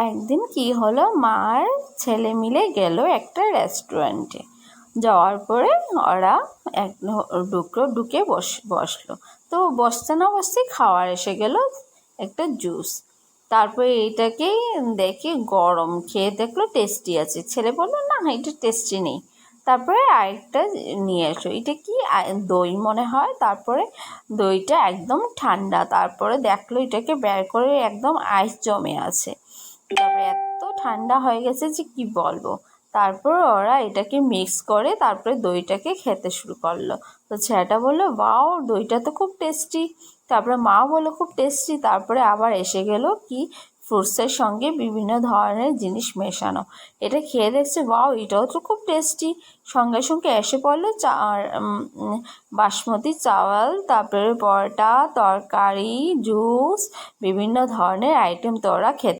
একদিন কি হলো, মার ছেলে মিলে গেল একটা রেস্টুরেন্টে। যাওয়ার পরে ওরা ঢুকে বসলো। তো বসতে না বসতেই খাওয়ার এসে গেল একটা জুস। তারপরে এইটাকেই দেখে গরম, খেয়ে দেখলো টেস্টি আছে। ছেলে বললো না এটা টেস্টি নেই। তারপরে আরেকটা নিয়ে এসো, এটা কি দই মনে হয়। তারপরে দইটা একদম ঠান্ডা। তারপরে দেখলো এটাকে বের করে একদম আইস জমে আছে। তারপরে এত ঠান্ডা হয়ে গেছে যে কি বলবো। তারপর ওরা এটাকে মিক্স করে তারপরে দইটাকে খেতে শুরু করলো। তো ছেলেটা বললো ওয়াও, দইটা তো খুব টেস্টি। তারপরে মা বললো খুব টেস্টি। তারপরে আবার এসে গেল কি ফ্রুটসের সঙ্গে বিভিন্ন ধরনের জিনিস মেশানো। এটা খেয়ে দেখছে ওয়াও, এটাও তো খুব টেস্টি। সঙ্গে সঙ্গে এসে পড়লো বাসমতি চাওয়াল, তারপরে পরোটা, তরকারি, জুস, বিভিন্ন ধরনের আইটেম তো ওরা খেতে